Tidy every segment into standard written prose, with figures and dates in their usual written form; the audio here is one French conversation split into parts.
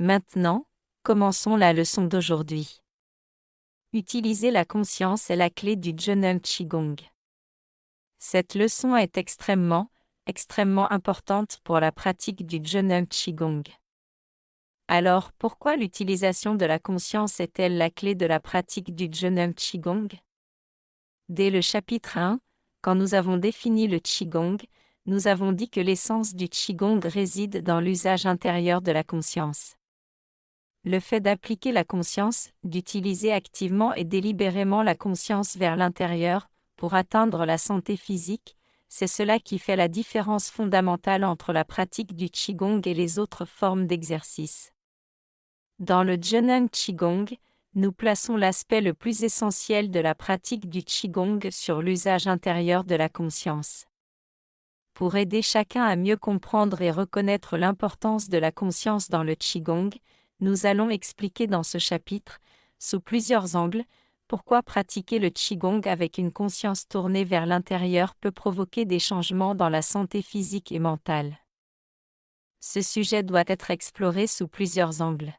Maintenant, commençons la leçon d'aujourd'hui. Utiliser la conscience est la clé du Juneng Qigong. Cette leçon est extrêmement importante pour la pratique du Juneng Qigong. Alors, pourquoi l'utilisation de la conscience est-elle la clé de la pratique du Juneng Qigong? Dès le chapitre 1, quand nous avons défini le Qigong, nous avons dit que l'essence du Qigong réside dans l'usage intérieur de la conscience. Le fait d'appliquer la conscience, d'utiliser activement et délibérément la conscience vers l'intérieur, pour atteindre la santé physique, c'est cela qui fait la différence fondamentale entre la pratique du Qigong et les autres formes d'exercice. Dans le Juneng Qigong, nous plaçons l'aspect le plus essentiel de la pratique du Qigong sur l'usage intérieur de la conscience. Pour aider chacun à mieux comprendre et reconnaître l'importance de la conscience dans le Qigong, nous allons expliquer dans ce chapitre, sous plusieurs angles, pourquoi pratiquer le Qigong avec une conscience tournée vers l'intérieur peut provoquer des changements dans la santé physique et mentale. Ce sujet doit être exploré sous plusieurs angles.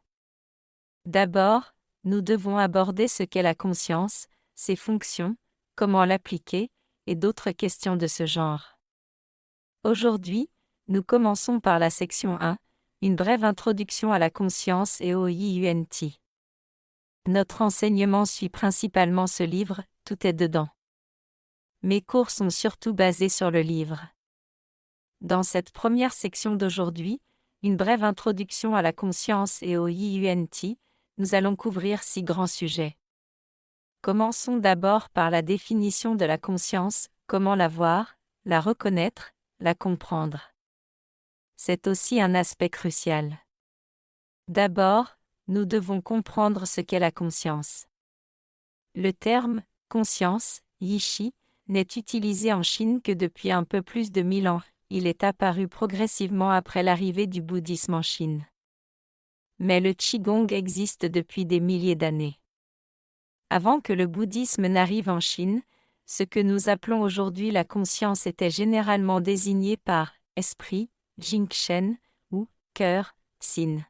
D'abord, nous devons aborder ce qu'est la conscience, ses fonctions, comment l'appliquer, et d'autres questions de ce genre. Aujourd'hui, nous commençons par la section 1, une brève introduction à la conscience et au IUNT. Notre enseignement suit principalement ce livre, tout est dedans. Mes cours sont surtout basés sur le livre. Dans cette première section d'aujourd'hui, une brève introduction à la conscience et au IUNT, nous allons couvrir 6 grands sujets. Commençons d'abord par la définition de la conscience, comment la voir, la reconnaître, la comprendre. C'est aussi un aspect crucial. D'abord, nous devons comprendre ce qu'est la conscience. Le terme « conscience » Yishi, n'est utilisé en Chine que depuis un peu plus de 1000 ans, il est apparu progressivement après l'arrivée du bouddhisme en Chine. Mais le Qigong existe depuis des milliers d'années. Avant que le bouddhisme n'arrive en Chine, ce que nous appelons aujourd'hui la conscience était généralement désigné par « esprit » Jingchen, ou « cœur » Xin.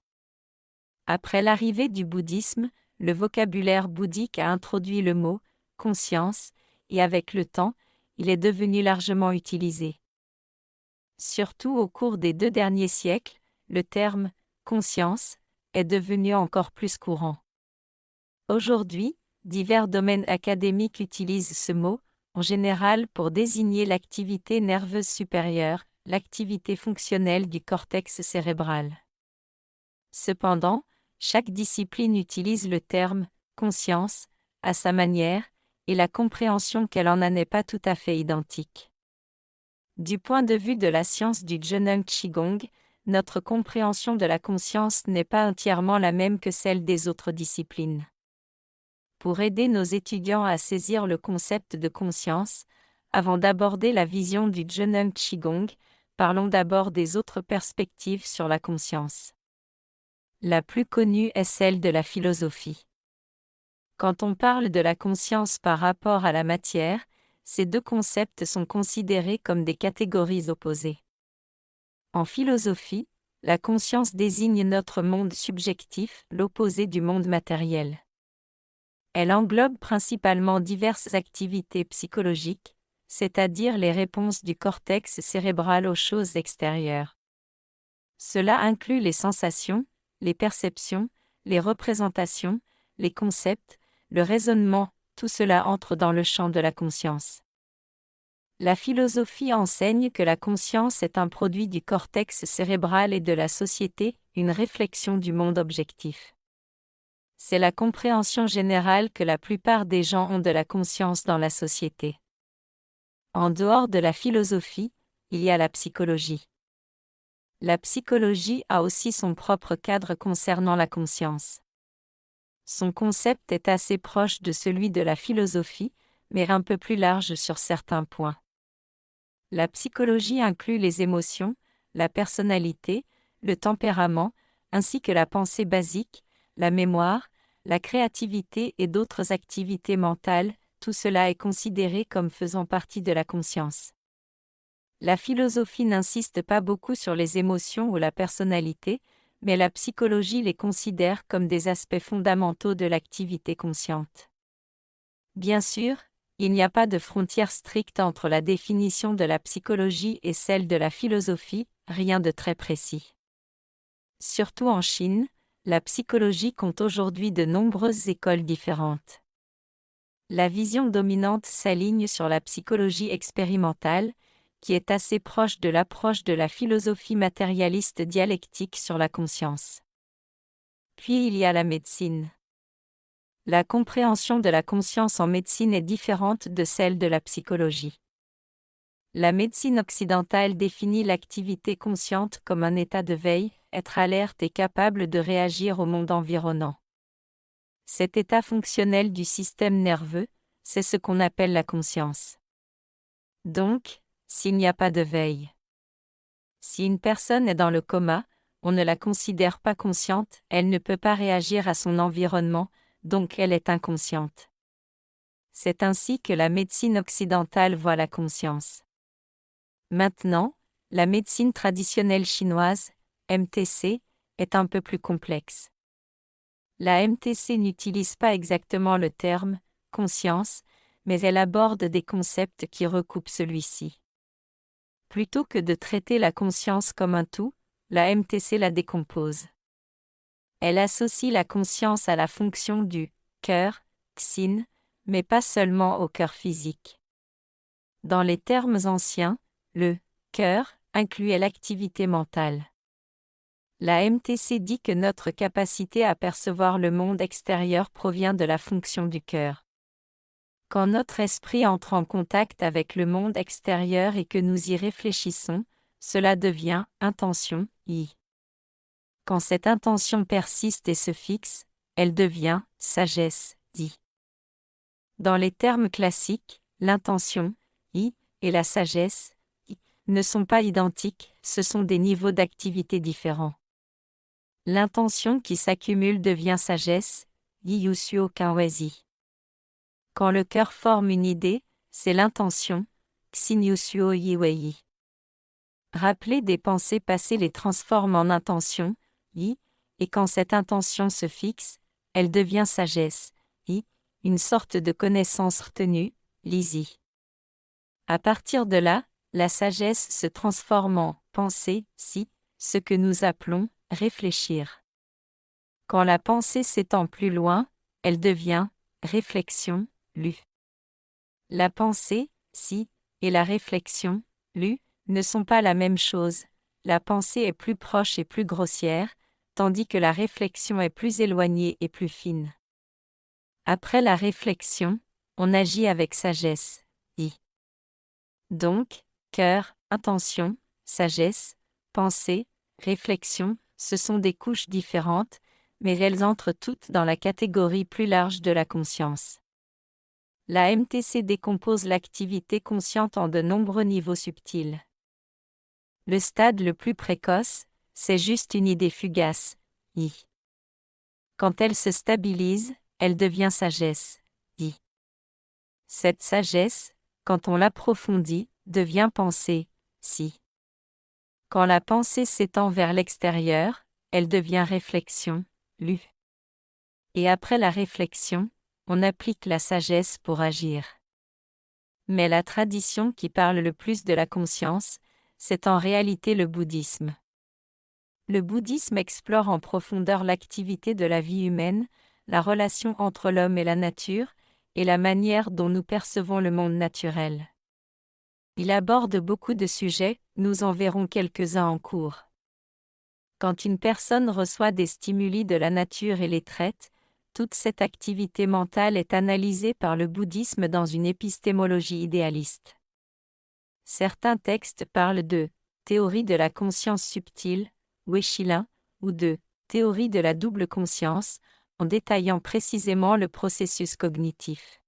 Après l'arrivée du bouddhisme, le vocabulaire bouddhique a introduit le mot « conscience » et avec le temps, il est devenu largement utilisé. Surtout au cours des 2 derniers siècles, le terme « conscience » est devenu encore plus courant. Aujourd'hui, divers domaines académiques utilisent ce mot, en général pour désigner l'activité nerveuse supérieure, l'activité fonctionnelle du cortex cérébral. Cependant, chaque discipline utilise le terme « conscience » à sa manière, et la compréhension qu'elle en a n'est pas tout à fait identique. Du point de vue de la science du Juneng Qigong, notre compréhension de la conscience n'est pas entièrement la même que celle des autres disciplines. Pour aider nos étudiants à saisir le concept de conscience, avant d'aborder la vision du Juneng Qigong, parlons d'abord des autres perspectives sur la conscience. La plus connue est celle de la philosophie. Quand on parle de la conscience par rapport à la matière, ces 2 concepts sont considérés comme des catégories opposées. En philosophie, la conscience désigne notre monde subjectif, l'opposé du monde matériel. Elle englobe principalement diverses activités psychologiques, c'est-à-dire les réponses du cortex cérébral aux choses extérieures. Cela inclut les sensations, les perceptions, les représentations, les concepts, le raisonnement, tout cela entre dans le champ de la conscience. La philosophie enseigne que la conscience est un produit du cortex cérébral et de la société, une réflexion du monde objectif. C'est la compréhension générale que la plupart des gens ont de la conscience dans la société. En dehors de la philosophie, il y a la psychologie. La psychologie a aussi son propre cadre concernant la conscience. Son concept est assez proche de celui de la philosophie, mais un peu plus large sur certains points. La psychologie inclut les émotions, la personnalité, le tempérament, ainsi que la pensée basique, la mémoire, la créativité et d'autres activités mentales, tout cela est considéré comme faisant partie de la conscience. La philosophie n'insiste pas beaucoup sur les émotions ou la personnalité, mais la psychologie les considère comme des aspects fondamentaux de l'activité consciente. Bien sûr, il n'y a pas de frontière stricte entre la définition de la psychologie et celle de la philosophie, rien de très précis. Surtout en Chine, la psychologie compte aujourd'hui de nombreuses écoles différentes. La vision dominante s'aligne sur la psychologie expérimentale, qui est assez proche de l'approche de la philosophie matérialiste dialectique sur la conscience. Puis il y a la médecine. La compréhension de la conscience en médecine est différente de celle de la psychologie. La médecine occidentale définit l'activité consciente comme un état de veille, être alerte et capable de réagir au monde environnant. Cet état fonctionnel du système nerveux, c'est ce qu'on appelle la conscience. Donc, s'il n'y a pas de veille. Si une personne est dans le coma, on ne la considère pas consciente, elle ne peut pas réagir à son environnement, donc elle est inconsciente. C'est ainsi que la médecine occidentale voit la conscience. Maintenant, la médecine traditionnelle chinoise, MTC, est un peu plus complexe. La MTC n'utilise pas exactement le terme « conscience », mais elle aborde des concepts qui recoupent celui-ci. Plutôt que de traiter la conscience comme un tout, la MTC la décompose. Elle associe la conscience à la fonction du cœur, xin, mais pas seulement au cœur physique. Dans les termes anciens, le cœur incluait l'activité mentale. La MTC dit que notre capacité à percevoir le monde extérieur provient de la fonction du cœur. Quand notre esprit entre en contact avec le monde extérieur et que nous y réfléchissons, cela devient intention, i. Quand cette intention persiste et se fixe, elle devient sagesse, dit. Dans les termes classiques, l'intention, i, et la sagesse, i, ne sont pas identiques, ce sont des niveaux d'activité différents. L'intention qui s'accumule devient sagesse, yushuo kanwezi. Quand le cœur forme une idée, c'est l'intention, xin yushuo yiwei. Rappeler des pensées passées les transforme en intention, yi, et quand cette intention se fixe, elle devient sagesse, yi, une sorte de connaissance retenue, lisi. À partir de là, la sagesse se transforme en pensée, si, ce que nous appelons réfléchir. Quand la pensée s'étend plus loin, elle devient réflexion, lu. La pensée, si, et la réflexion, lu, ne sont pas la même chose. La pensée est plus proche et plus grossière, tandis que la réflexion est plus éloignée et plus fine. Après la réflexion, on agit avec sagesse, i. Donc, cœur, intention, sagesse, pensée, réflexion, ce sont des couches différentes, mais elles entrent toutes dans la catégorie plus large de la conscience. La MTC décompose l'activité consciente en de nombreux niveaux subtils. Le stade le plus précoce, c'est juste une idée fugace, i. Quand elle se stabilise, elle devient sagesse, i. Cette sagesse, quand on l'approfondit, devient pensée, si. Quand la pensée s'étend vers l'extérieur, elle devient réflexion, lu. Et après la réflexion, on applique la sagesse pour agir. Mais la tradition qui parle le plus de la conscience, c'est en réalité le bouddhisme. Le bouddhisme explore en profondeur l'activité de la vie humaine, la relation entre l'homme et la nature, et la manière dont nous percevons le monde naturel. Il aborde beaucoup de sujets, nous en verrons quelques-uns en cours. Quand une personne reçoit des stimuli de la nature et les traite, toute cette activité mentale est analysée par le bouddhisme dans une épistémologie idéaliste. Certains textes parlent de théorie de la conscience subtile, Wechilin, ou de théorie de la double conscience, en détaillant précisément le processus cognitif.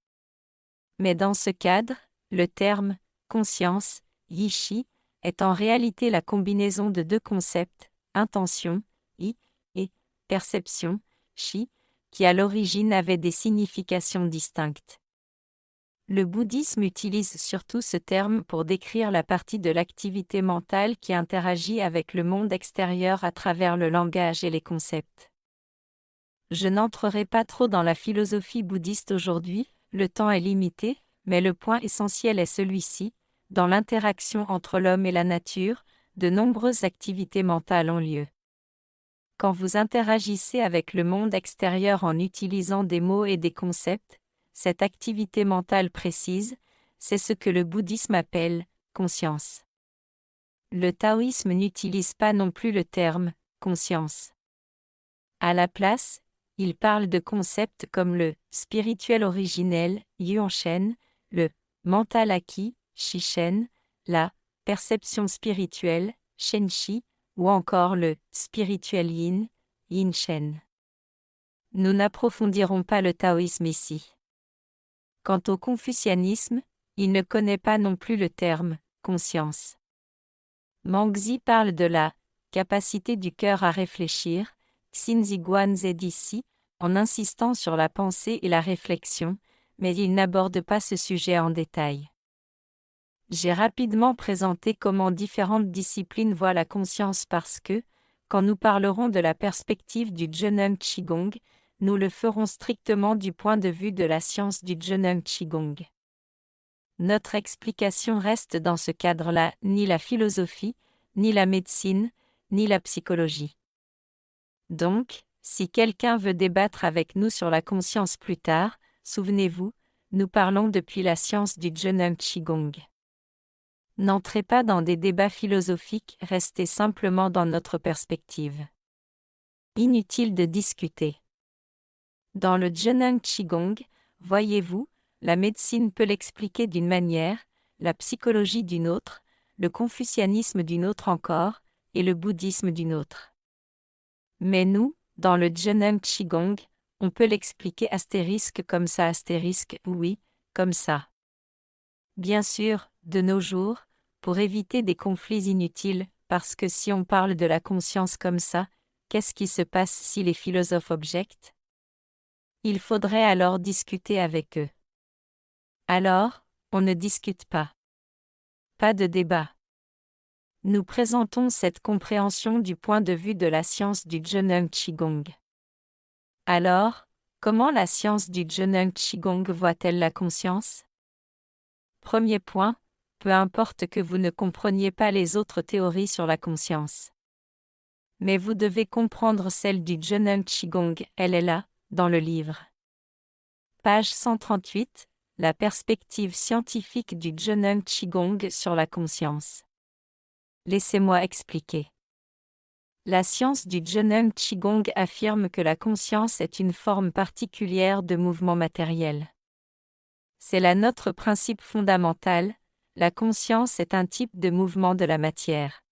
Mais dans ce cadre, le terme conscience, yishi, est en réalité la combinaison de deux concepts, intention, i, et perception, shi, qui à l'origine avaient des significations distinctes. Le bouddhisme utilise surtout ce terme pour décrire la partie de l'activité mentale qui interagit avec le monde extérieur à travers le langage et les concepts. Je n'entrerai pas trop dans la philosophie bouddhiste aujourd'hui, le temps est limité, mais le point essentiel est celui-ci: dans l'interaction entre l'homme et la nature, de nombreuses activités mentales ont lieu. Quand vous interagissez avec le monde extérieur en utilisant des mots et des concepts, cette activité mentale précise, c'est ce que le bouddhisme appelle conscience. Le taoïsme n'utilise pas non plus le terme conscience. À la place, il parle de concepts comme le spirituel originel, Yuanshen, le mental acquis, Shishen, la perception spirituelle, Shenshi, ou encore le spirituel yin, Yinshen. Nous n'approfondirons pas le taoïsme ici. Quant au confucianisme, il ne connaît pas non plus le terme conscience. Mangzi parle de la capacité du cœur à réfléchir, Xinziguan Zedisi, en insistant sur la pensée et la réflexion, mais il n'aborde pas ce sujet en détail. J'ai rapidement présenté comment différentes disciplines voient la conscience parce que, quand nous parlerons de la perspective du Zheneng Qigong, nous le ferons strictement du point de vue de la science du Zheneng Qigong. Notre explication reste dans ce cadre-là ni la philosophie, ni la médecine, ni la psychologie. Donc, si quelqu'un veut débattre avec nous sur la conscience plus tard, souvenez-vous, nous parlons depuis la science du Zheneng Qigong. N'entrez pas dans des débats philosophiques, restez simplement dans notre perspective. Inutile de discuter. Dans le Zheneng Qigong, voyez-vous, la médecine peut l'expliquer d'une manière, la psychologie d'une autre, le confucianisme d'une autre encore, et le bouddhisme d'une autre. Mais nous, dans le Zheneng Qigong, on peut l'expliquer astérisque comme ça astérisque, oui, comme ça. Bien sûr, de nos jours, pour éviter des conflits inutiles, parce que si on parle de la conscience comme ça, qu'est-ce qui se passe si les philosophes objectent? Il faudrait alors discuter avec eux. Alors, on ne discute pas. Pas de débat. Nous présentons cette compréhension du point de vue de la science du Zheneng Qigong. Alors, comment la science du Zheneng Qigong voit-elle la conscience? Premier point, peu importe que vous ne compreniez pas les autres théories sur la conscience. Mais vous devez comprendre celle du Zheneng Qigong, elle est là, dans le livre. Page 138, la perspective scientifique du Zheneng Qigong sur la conscience. Laissez-moi expliquer. La science du Zheneng Qigong affirme que la conscience est une forme particulière de mouvement matériel. C'est là notre principe fondamental, la conscience est un type de mouvement de la matière.